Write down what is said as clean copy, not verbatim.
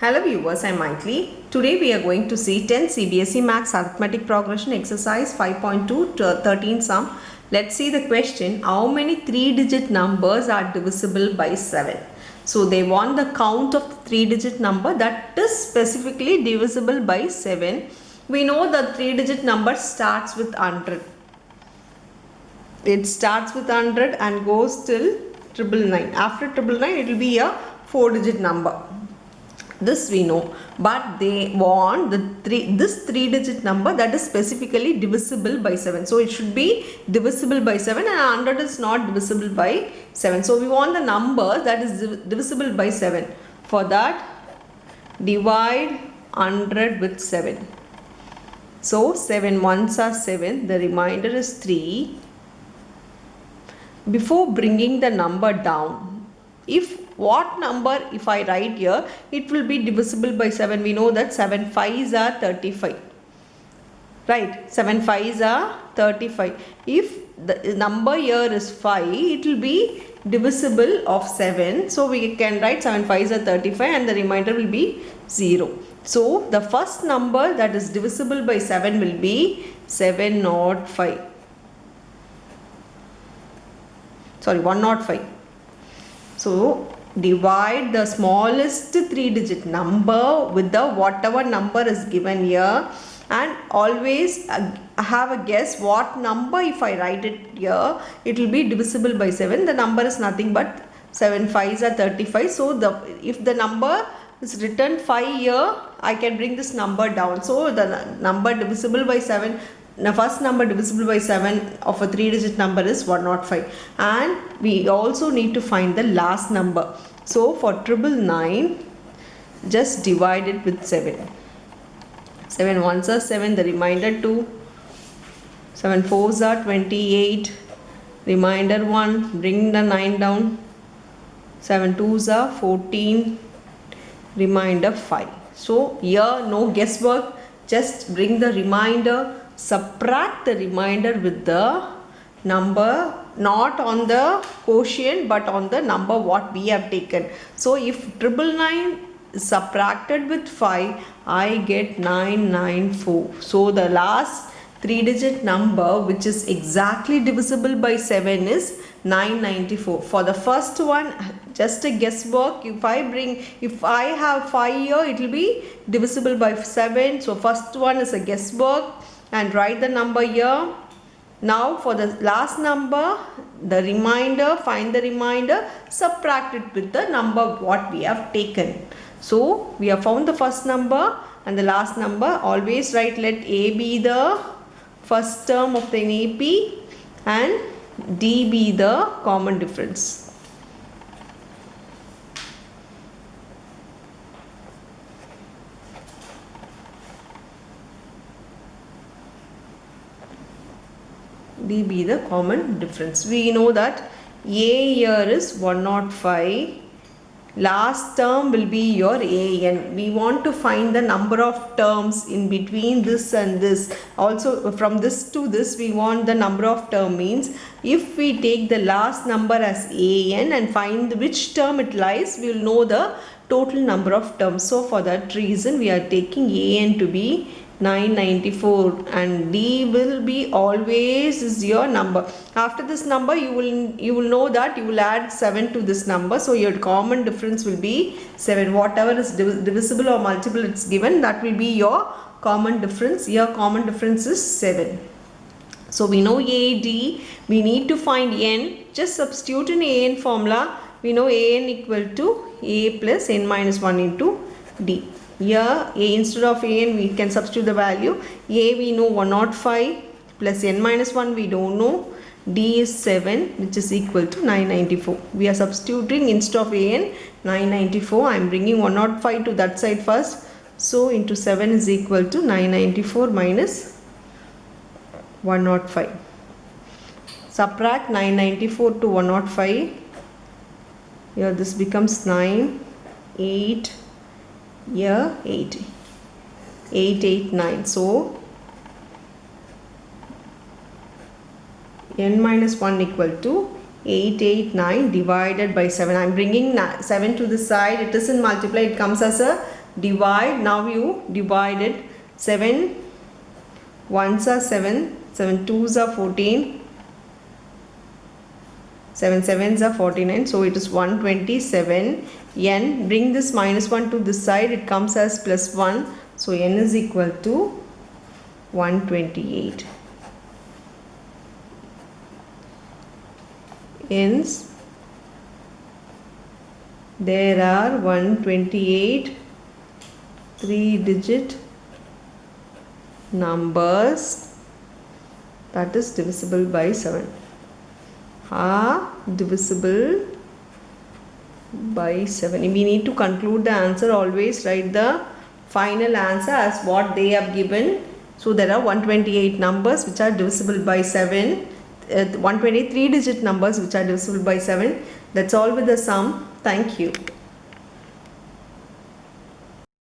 Hello viewers, I am Maitli. Today we are going to see 10 CBSE Maths Arithmetic Progression Exercise 5.2 to 13 sum. Let's see the question. How many 3-digit numbers are divisible by 7? So they want the count of the 3-digit number that is specifically divisible by 7. We know the 3-digit number starts with 100. It starts with 100 and goes till 999. After 999 it will be a 4-digit number. This we know, but they want this 3-digit number that is specifically divisible by 7. So it should be divisible by 7 and 100 is not divisible by 7. So we want the number that is divisible by 7. For that, divide 100 with 7. So 7 ones are 7, the remainder is 3. Before bringing the number down, what number if I write here, it will be divisible by 7. We know that 7 5s are 35. Right, 7 5s are 35. If the number here is 5, it will be divisible of 7. So we can write 7 5s are 35 and the remainder will be 0. So the first number that is divisible by 7 will be 705. Sorry, 105. So divide the smallest 3-digit number with the whatever number is given here, and always have a guess what number if I write it here, it will be divisible by 7. The number is nothing but 7 5s are 35. So if the number is written 5 here, I can bring this number down. So the number divisible by 7, the first number divisible by 7 of a 3-digit number is 105, and we also need to find the last number. So for 999, just divide it with 7. 7 ones are 7, the remainder 2. 7 fours are 28, remainder 1, bring the 9 down. 7 twos are 14, remainder 5. So here no guesswork, just bring the remainder. Subtract the remainder with the number not on the quotient but on the number what we have taken. So if 999 is subtracted with 5, I get 994. So the last 3-digit number which is exactly divisible by 7 is 994. For the first one, just a guesswork. If I have 5 here, it will be divisible by 7. So first one is a guesswork. And write the number here. Now for the last number, the remainder, find the remainder, subtract it with the number what we have taken. So we have found the first number and the last number. Always write let A be the first term of the NAP and D be the common difference. D be the common difference. We know that A here is 105. Last term will be your AN. We want to find the number of terms in between this and this. Also from this to this we want the number of term. Means if we take the last number as AN and find which term it lies, we will know the total number of terms. So for that reason we are taking AN to be 994 and D will be always is your number. After this number you will know that you will add 7 to this number. So your common difference will be 7. Whatever is divisible or multiple it's given, that will be your common difference. Your common difference is 7. So we know A, D. We need to find N. Just substitute in AN formula. We know AN equal to A plus N minus 1 into D. Here A instead of AN we can substitute the value. A we know 105 plus N minus 1 we don't know. D is 7 which is equal to 994. We are substituting instead of AN 994. I am bringing 105 to that side first. So into 7 is equal to 994 minus 105. Subtract 994 to 105. Here this becomes 9, 8, here 8, 8, 8, 9. So N minus 1 equal to 889 divided by 7. I am bringing 7 to this side. It isn't multiply. It comes as a divide, now you divide it. 7 ones are 7, 7 twos are 14, 7 sevens are 49, so it is 127. N, bring this minus 1 to this side, it comes as plus 1, so n is equal to 128. Hence, there are 128 3-digit numbers that is divisible by 7. Are divisible by 7. We need to conclude the answer. Always write the final answer as what they have given. So there are 128 numbers which are divisible by 7. 123 digit numbers which are divisible by 7. That's all with the sum. Thank you.